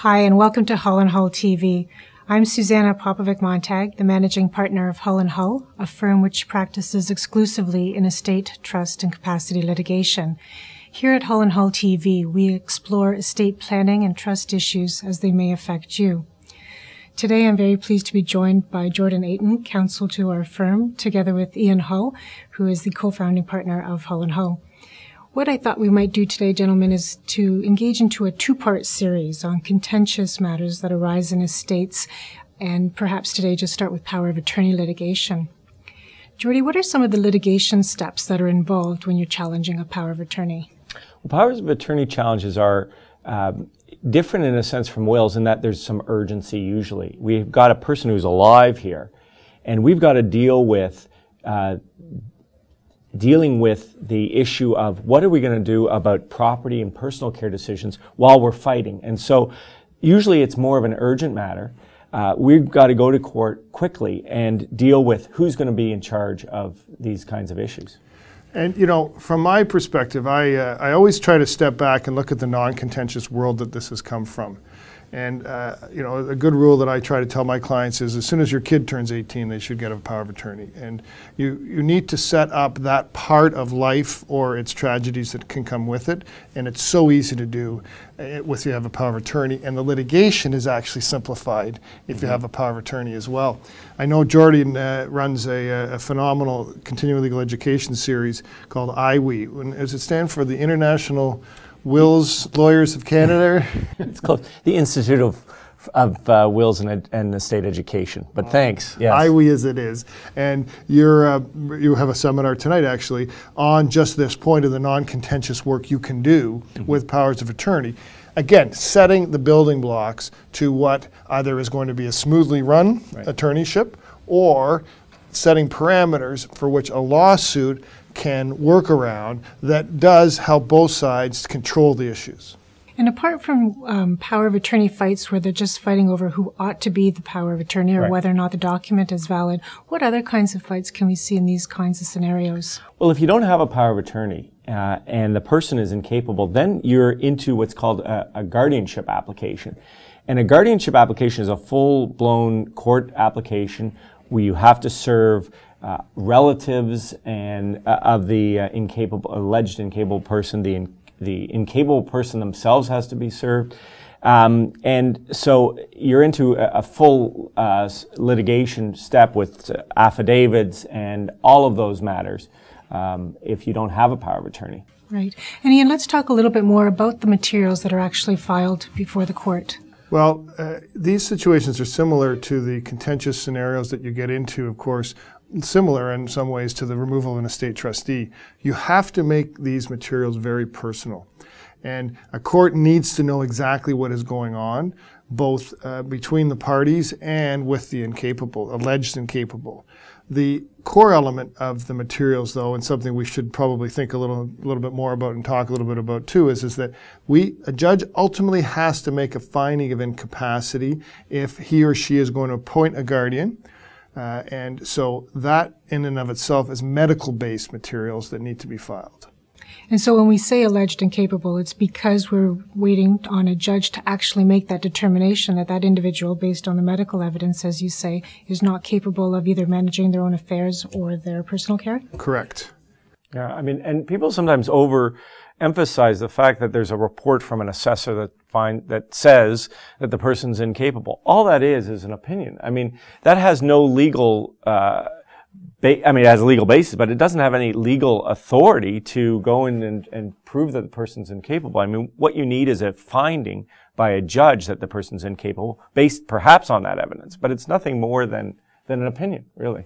Hi, and welcome to Hull & Hull TV. I'm Suzana Popovic-Montag, the managing partner of Hull & Hull, a firm which practices exclusively in estate, trust, and capacity litigation. Here at Hull & Hull TV, we explore estate planning and trust issues as they may affect you. Today, I'm very pleased to be joined by Jordan Atin, counsel to our firm, together with Ian Hull, who is the co-founding partner of Hull & Hull. What I thought we might do today, gentlemen, is to engage into a two-part series on contentious matters that arise in estates, and perhaps today just start with power of attorney litigation. Jordy, what are some of the litigation steps that are involved when you're challenging a power of attorney? Well, powers of attorney challenges are different in a sense from wills in that there's some urgency usually. We've got a person who's alive here, and we've got to dealing with the issue of what are we going to do about property and personal care decisions while we're fighting. And so usually it's more of an urgent matter. We've got to go to court quickly and deal with who's going to be in charge of these kinds of issues. And, you know, from my perspective, I always try to step back and look at the non-contentious world that this has come from. And, you know, a good rule that I try to tell my clients is as soon as your kid turns 18, they should get a power of attorney. And you need to set up that part of life or its tragedies that can come with it. And it's so easy to do if you have a power of attorney. And the litigation is actually simplified if you have a power of attorney as well. I know Jordan runs a phenomenal continuing legal education series called IWE. Does it stand for the International Wills Lawyers of Canada? It's called the Institute of Wills and Estate Education. But thanks. Yes. IWE as it is. And you have a seminar tonight actually on just this point of the non-contentious work you can do with powers of attorney. Again, setting the building blocks to what either is going to be a smoothly run attorneyship or setting parameters for which a lawsuit can work around that does help both sides control the issues. And apart from power of attorney fights where they're just fighting over who ought to be the power of attorney or whether or not the document is valid, what other kinds of fights can we see in these kinds of scenarios? Well, if you don't have a power of attorney and the person is incapable, then you're into what's called a guardianship application. And a guardianship application is a full-blown court application where you have to serve relatives and of the alleged incapable person. The incapable person themselves has to be served, and so you're into a full litigation step with affidavits and all of those matters if you don't have a power of attorney. Right. And Ian, let's talk a little bit more about the materials that are actually filed before the court. Well, these situations are similar to the contentious scenarios that you get into, of course, similar in some ways to the removal of an estate trustee. You have to make these materials very personal. And a court needs to know exactly what is going on, both between the parties and with the incapable, alleged incapable. The core element of the materials, though, and something we should probably think a little bit more about and talk a little bit about too, is that a judge ultimately has to make a finding of incapacity if he or she is going to appoint a guardian. And so that in and of itself is medical-based materials that need to be filed. And so when we say alleged incapable, it's because we're waiting on a judge to actually make that determination that that individual, based on the medical evidence, as you say, is not capable of either managing their own affairs or their personal care? Correct. Yeah, I mean, and people sometimes overemphasize the fact that there's a report from an assessor that says that the person's incapable. All that is an opinion. I mean, that has no legal, it has a legal basis, but it doesn't have any legal authority to go in and prove that the person's incapable. I mean, what you need is a finding by a judge that the person's incapable, based perhaps on that evidence, but it's nothing more than an opinion, really.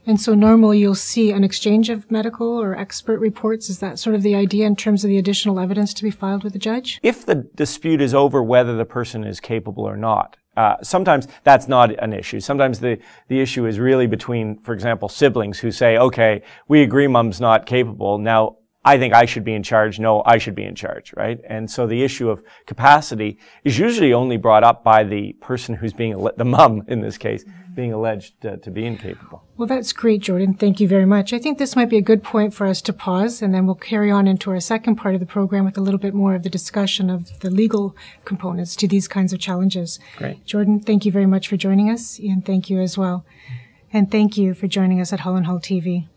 And so normally you'll see an exchange of medical or expert reports. Is that sort of the idea in terms of the additional evidence to be filed with the judge? If the dispute is over whether the person is capable or not, sometimes that's not an issue. Sometimes the issue is really between, for example, siblings who say, okay, we agree mom's not capable. Now, I think I should be in charge. No, I should be in charge, right? And so the issue of capacity is usually only brought up by the person who's being, the mom in this case, being alleged to be incapable. Well, that's great, Jordan. Thank you very much. I think this might be a good point for us to pause, and then we'll carry on into our second part of the program with a little bit more of the discussion of the legal components to these kinds of challenges. Great. Jordan, thank you very much for joining us, and thank you as well. And thank you for joining us at Hull & Hull TV.